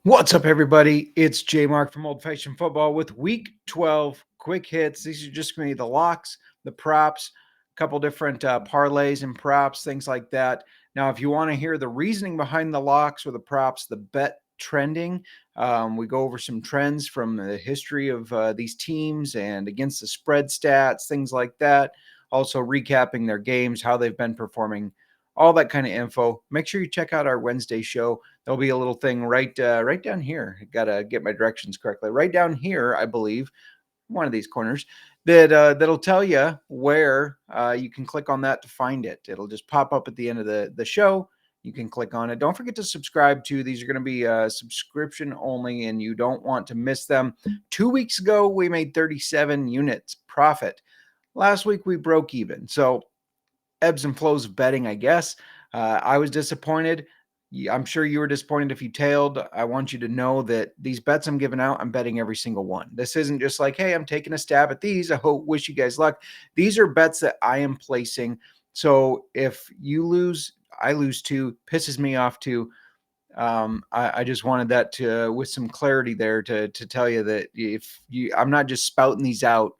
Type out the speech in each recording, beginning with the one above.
What's up, everybody? It's JMark from Old Fashioned Football with Week 12 quick hits. These are just going to be the locks, the props, a couple different parlays and props, things like that. Now, if you want to hear the reasoning behind the locks or the props, the bet trending, we go over some trends from the history of these teams and against the spread stats, things like that. Also, recapping their games, how they've been performing, all that kind of info. Make sure you check out our Wednesday show. There'll be a little thing right down here. Gotta get my directions correctly. Right down here, I believe, one of these corners that'll tell you where you can click on that to find it. It'll just pop up at the end of the show. You can click on it. Don't forget to subscribe to these. Are going to be subscription only, and you don't want to miss them. 2 weeks ago, we made 37 units profit. Last week, we broke even. So ebbs and flows of betting, I guess. I was disappointed. I'm sure you were disappointed if you tailed. I want you to know that these bets I'm giving out, I'm betting every single one. This isn't just like, hey, I'm taking a stab at these. I wish you guys luck. These are bets that I am placing. So if you lose, I lose too. Pisses me off too. I just wanted that to, with some clarity there, to tell you that I'm not just spouting these out.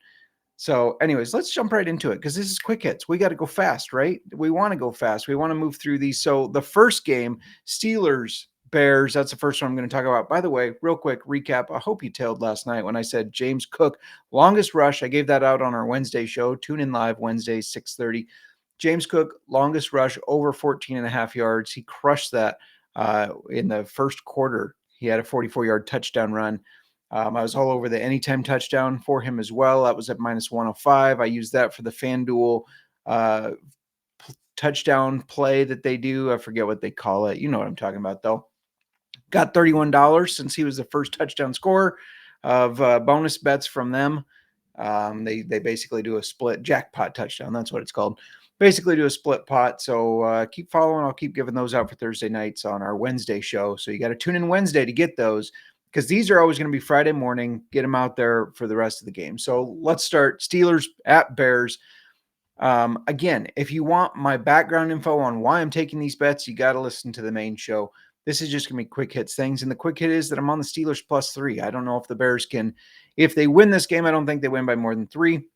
So anyways, let's jump right into it because this is quick hits. We got to go fast, right? We want to go fast. We want to move through these. So the first game, Steelers, Bears, that's the first one I'm going to talk about. By the way, real quick recap. I hope you tailed last night when I said James Cook, longest rush. I gave that out on our Wednesday show. Tune in live Wednesday, 6:30. James Cook, longest rush, over 14 and a half yards. He crushed that in the first quarter. He had a 44-yard touchdown run. I was all over the anytime touchdown for him as well. That was at minus 105. I used that for the FanDuel touchdown play that they do. I forget what they call it. You know what I'm talking about, though. Got $31 since he was the first touchdown scorer of bonus bets from them. They basically do a split jackpot touchdown. That's what it's called. Basically do a split pot. So keep following. I'll keep giving those out for Thursday nights on our Wednesday show. So you got to tune in Wednesday to get those, because these are always going to be Friday morning. Get them out there for the rest of the game. So let's start. Steelers at Bears. Again, if you want my background info on why I'm taking these bets, you got to listen to the main show. This is just going to be quick hits things. And the quick hit is that I'm on the Steelers +3. I don't know if the Bears can, if they win this game, I don't think they win by more than 3.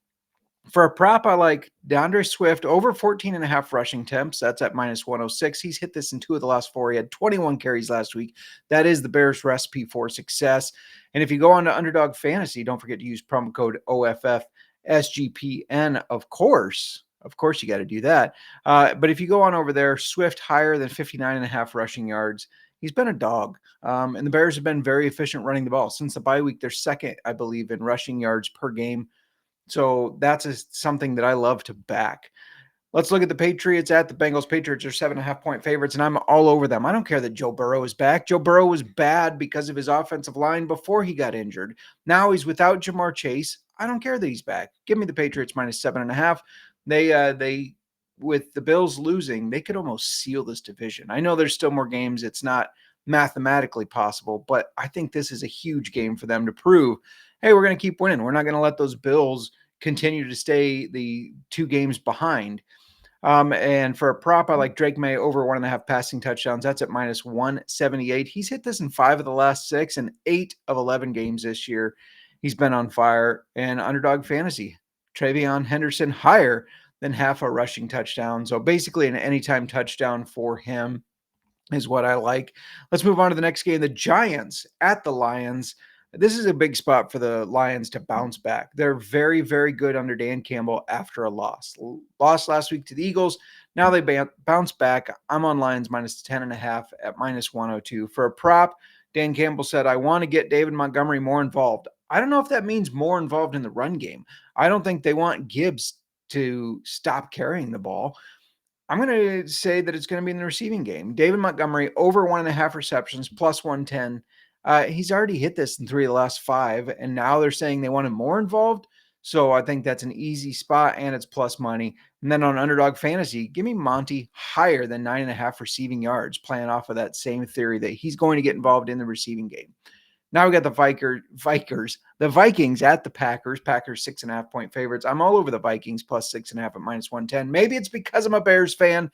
For a prop, I like DeAndre Swift over 14 and a half rushing attempts. That's at minus 106. He's hit this in 2 of the last 4. He had 21 carries last week. That is the Bears' recipe for success. And if you go on to Underdog Fantasy, don't forget to use promo code OFFSGPN, of course. Of course, you got to do that. But if you go on over there, Swift higher than 59 and a half rushing yards. He's been a dog. And the Bears have been very efficient running the ball. Since the bye week, they're second, I believe, in rushing yards per game. So that's something that I love to back. Let's look at the Patriots at the Bengals. Patriots are 7.5-point favorites, and I'm all over them. I don't care that Joe Burrow is back. Joe Burrow was bad because of his offensive line before he got injured. Now he's without Jamar Chase. I don't care that he's back. Give me the Patriots minus 7.5. They with the Bills losing, they could almost seal this division. I know there's still more games. It's not mathematically possible, but I think this is a huge game for them to prove, hey, we're going to keep winning. We're not going to let those Bills continue to stay the 2 games behind. And for a prop, I like Drake May over 1.5 passing touchdowns. That's at minus 178. He's hit this in 5 of the last 6 and 8 of 11 games this year. He's been on fire. And Underdog Fantasy, Travion Henderson higher than half a rushing touchdown. So basically an anytime touchdown for him is what I like. Let's move on to the next game. The Giants at the Lions. This is a big spot for the Lions to bounce back. They're very, very good under Dan Campbell after a loss. Lost last week to the Eagles. Now they bounce back. I'm on Lions minus 10.5 at minus 102. For a prop, Dan Campbell said, I want to get David Montgomery more involved. I don't know if that means more involved in the run game. I don't think they want Gibbs to stop carrying the ball. I'm going to say that it's going to be in the receiving game. David Montgomery over 1.5 receptions plus 110. He's already hit this in 3 of the last 5, and now they're saying they want him more involved. So I think that's an easy spot, and it's plus money. And then on Underdog Fantasy, give me Monty higher than 9.5 receiving yards, playing off of that same theory that he's going to get involved in the receiving game. Now we got the Vikings at the Packers. Packers 6.5-point favorites. I'm all over the Vikings plus 6.5 at minus 110. Maybe it's because I'm a Bears fan,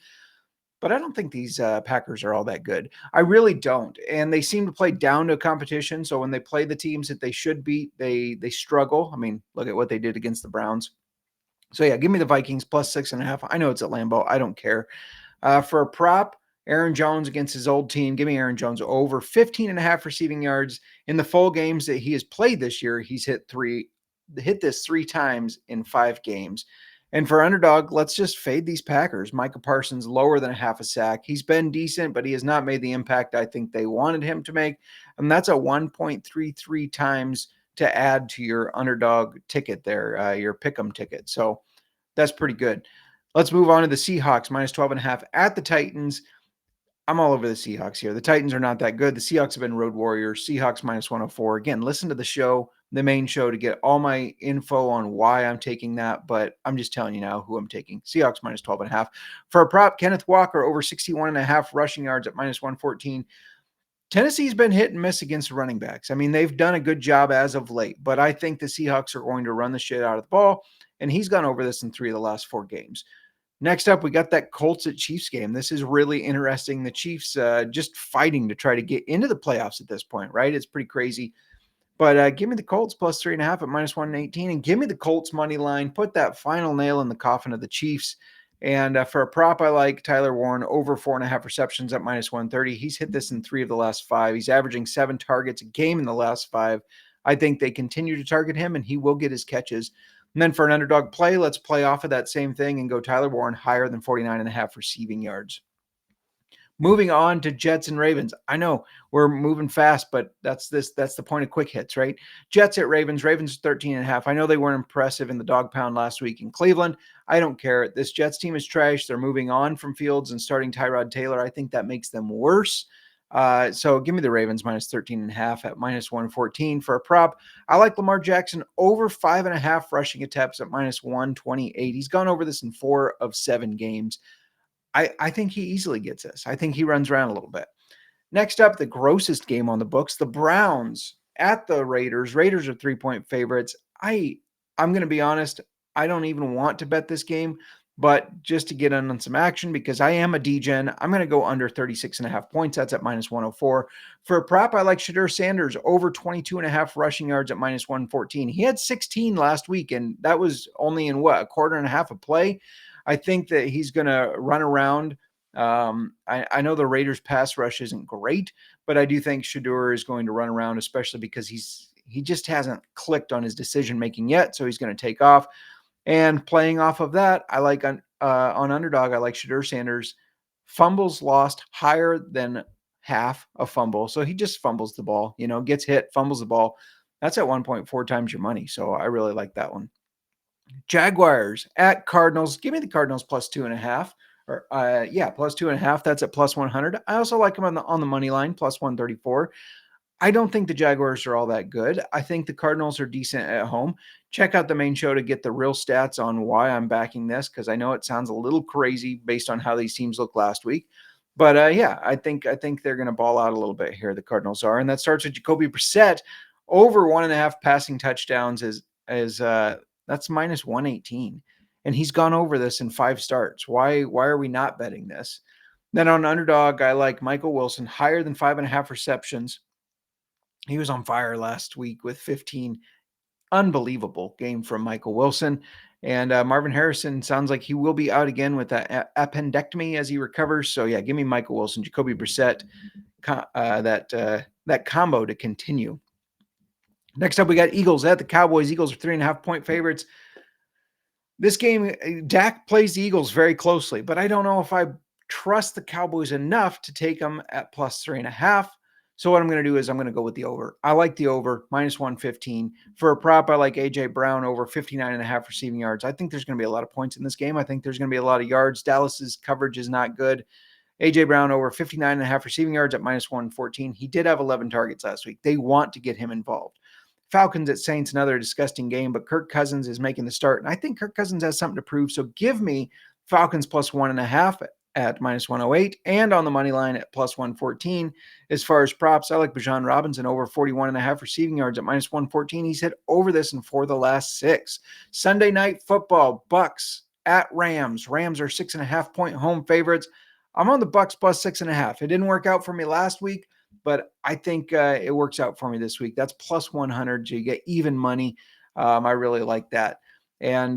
but I don't think these Packers are all that good. I really don't. And they seem to play down to competition. So when they play the teams that they should beat, they struggle. I mean, look at what they did against the Browns. So yeah, give me the Vikings plus 6.5. I know it's at Lambeau. I don't care. For a prop, Aaron Jones against his old team. Give me Aaron Jones over 15.5 receiving yards. In the full games that he has played this year, he's hit this 3 times in 5 games. And for underdog, let's just fade these Packers. Micah Parsons lower than a half a sack. He's been decent, but he has not made the impact I think they wanted him to make. And that's a 1.33 times to add to your underdog ticket there, your pick'em ticket. So that's pretty good. Let's move on to the Seahawks, minus 12.5 at the Titans. I'm all over the Seahawks here. The Titans are not that good. The Seahawks have been road warriors. Seahawks minus 104. Again, listen to the show, the main show, to get all my info on why I'm taking that. But I'm just telling you now who I'm taking. Seahawks minus 12.5. For a prop, Kenneth Walker over 61.5 rushing yards at minus 114. Tennessee's been hit and miss against running backs. I mean, they've done a good job as of late, but I think the Seahawks are going to run the shit out of the ball, and he's gone over this in 3 of the last 4 games. Next up, we got that Colts at Chiefs game. This is really interesting. The Chiefs just fighting to try to get into the playoffs at this point, right? It's pretty crazy. But give me the Colts plus 3.5 at minus 118, and give me the Colts money line. Put that final nail in the coffin of the Chiefs. And for a prop, I like Tyler Warren over 4.5 receptions at minus 130. He's hit this in 3 of the last 5. He's averaging 7 targets a game in the last 5. I think they continue to target him, and he will get his catches. And then for an underdog play, let's play off of that same thing and go Tyler Warren higher than 49.5 receiving yards. Moving on to Jets and Ravens. I know we're moving fast, but that's the point of quick hits, right? Jets at Ravens. Ravens 13.5. I know they weren't impressive in the dog pound last week in Cleveland. I don't care. This Jets team is trash. They're moving on from Fields and starting Tyrod Taylor. I think that makes them worse. So give me the Ravens minus 13.5 at minus 114 for a prop. I like Lamar Jackson over 5.5 rushing attempts at minus 128. He's gone over this in 4 of 7 games. I think he easily gets this. I think he runs around a little bit. Next up, the grossest game on the books, the Browns at the Raiders. Raiders are 3-point favorites. I'm going to be honest, I don't even want to bet this game, but just to get in on some action, because I am a DGen, I'm going to go under 36.5 points. That's at minus 104. For a prop, I like Shedeur Sanders over 22.5 rushing yards at minus 114. He had 16 last week, and that was only in a quarter and a half of play. I think that he's going to run around. I know the Raiders pass rush isn't great, but I do think Shedeur is going to run around, especially because he just hasn't clicked on his decision making yet. So he's going to take off. And playing off of that, I like on Underdog, I like Shedeur Sanders. Fumbles lost higher than half a fumble. So he just fumbles the ball, gets hit, fumbles the ball. That's at 1.4 times your money. So I really like that one. Jaguars at Cardinals. Give me the Cardinals plus 2.5. Plus 2.5. That's at plus 100. I also like them on the money line, plus 134. I don't think the Jaguars are all that good. I think the Cardinals are decent at home. Check out the main show to get the real stats on why I'm backing this, because I know it sounds a little crazy based on how these teams looked last week. But I think they're going to ball out a little bit here. The Cardinals are, and that starts with Jacoby Brissett over 1.5 passing touchdowns that's minus 118. And he's gone over this in 5 starts. Why are we not betting this? Then on Underdog, I like Michael Wilson higher than 5.5 receptions. He was on fire last week with 15. Unbelievable game from Michael Wilson. And Marvin Harrison sounds like he will be out again with that appendectomy as he recovers. So yeah, give me Michael Wilson, Jacoby Brissett, that combo to continue. Next up, we got Eagles at the Cowboys. Eagles are 3.5-point favorites. This game, Dak plays the Eagles very closely, but I don't know if I trust the Cowboys enough to take them at plus 3.5. So what I'm going to do is I'm going to go with the over. I like the over, minus 115. For a prop, I like A.J. Brown over 59.5 receiving yards. I think there's going to be a lot of points in this game. I think there's going to be a lot of yards. Dallas's coverage is not good. A.J. Brown over 59.5 receiving yards at minus 114. He did have 11 targets last week. They want to get him involved. Falcons at Saints, another disgusting game, but Kirk Cousins is making the start. And I think Kirk Cousins has something to prove. So give me Falcons plus 1.5 at minus 108 and on the money line at plus 114. As far as props, I like Bijan Robinson over 41.5 receiving yards at minus 114. He's hit over this in 4 of the last 6. Sunday night football, Bucks at Rams. Rams are 6.5-point home favorites. I'm on the Bucks plus 6.5. It didn't work out for me last week, but I think it works out for me this week. That's plus 100. So you get even money. I really like that. And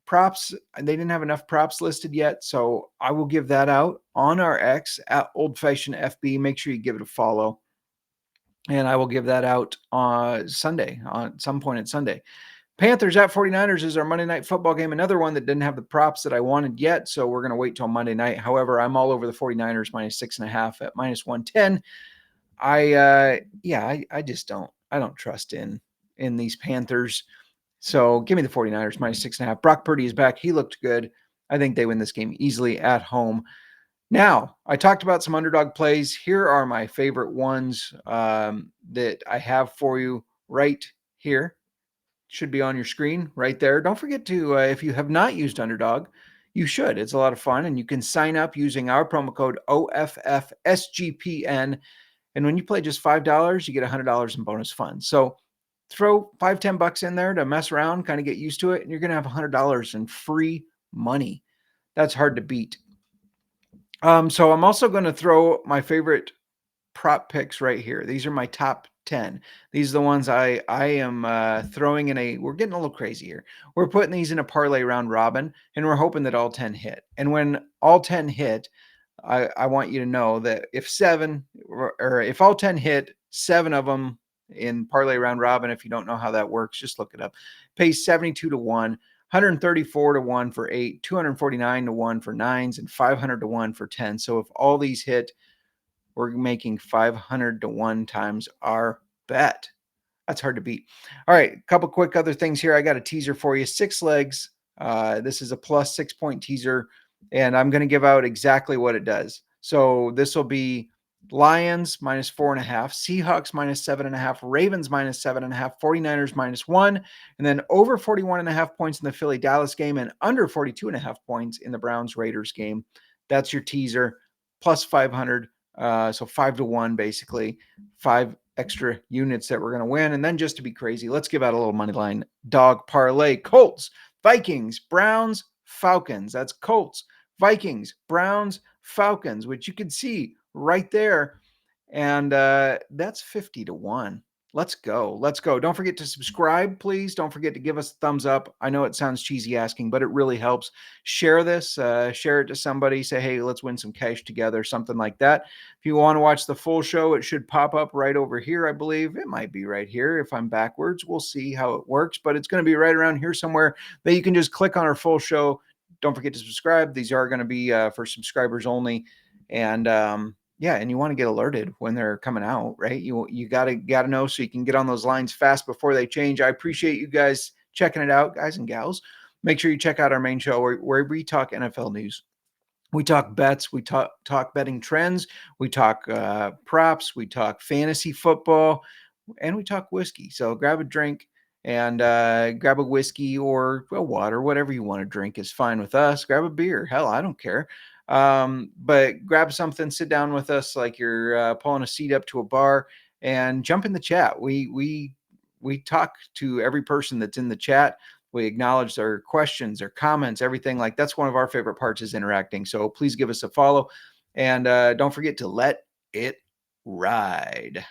props, they didn't have enough props listed yet, so I will give that out on our X at Old Fashioned FB. Make sure you give it a follow. And I will give that out on Sunday, on some point at Sunday. Panthers at 49ers is our Monday night football game. Another one that didn't have the props that I wanted yet. So we're going to wait till Monday night. However, I'm all over the 49ers minus 6.5 at minus 110. I just don't trust in these Panthers. So give me the 49ers minus 6.5. Brock Purdy is back. He looked good. I think they win this game easily at home. Now, I talked about some underdog plays. Here are my favorite ones that I have for you right here. Should be on your screen right there. Don't forget to, if you have not used Underdog, you should. It's a lot of fun, and you can sign up using our promo code OFFSGPN. And when you play just $5, you get $100 in bonus funds. So throw $5-10 in there to mess around, kind of get used to it, and you're going to have $100 in free money. That's hard to beat. So I'm also going to throw my favorite prop picks right here. These are my top 10. These are the ones I am throwing in we're getting a little crazy here. We're putting these in a parlay round robin, and we're hoping that all 10 hit. And when all 10 hit, I want you to know that if if all 10 hit, 7 of them in parlay round robin, if you don't know how that works, just look it up. Pays 72 to 1. 134 to 1 for 8, 249 to 1 for 9s, and 500 to 1 for 10. So if all these hit, we're making 500 to 1 times our bet. That's hard to beat. All right, a couple quick other things here. I got a teaser for you. 6 legs. This is a plus 6-point teaser, and I'm going to give out exactly what it does. So this will be Lions minus 4.5, Seahawks minus 7.5, Ravens minus 7.5, 49ers minus 1, and then over 41.5 points in the Philly-Dallas game and under 42.5 points in the Browns-Raiders game. That's your teaser, plus 500. So 5 to 1, basically, 5 extra units that we're going to win. And then just to be crazy, let's give out a little money line dog parlay. Colts, Vikings, Browns, Falcons. That's Colts, Vikings, Browns, Falcons, which you can see right there. And that's 50 to 1. Let's go. Let's go. Don't forget to subscribe, please. Don't forget to give us a thumbs up. I know it sounds cheesy asking, but it really helps. Share this. Share it to somebody. Say, hey, let's win some cash together, something like that. If you want to watch the full show, it should pop up right over here, I believe. It might be right here. If I'm backwards, we'll see how it works. But it's going to be right around here somewhere that you can just click on our full show. Don't forget to subscribe. These are going to be for subscribers only. And yeah, and you want to get alerted when they're coming out, right? You gotta know so you can get on those lines fast before they change. I appreciate you guys checking it out, guys and gals. Make sure you check out our main show where we talk NFL news. We talk bets, we talk betting trends, we talk props, we talk fantasy football, and we talk whiskey. So grab a drink and grab a whiskey or a water, whatever you want to drink is fine with us. Grab a beer. Hell, I don't care. But grab something, sit down with us like you're pulling a seat up to a bar and jump in the chat. We talk to every person that's in the chat. We acknowledge their questions, their comments, everything. Like that's one of our favorite parts is interacting. So please give us a follow and don't forget to let it ride.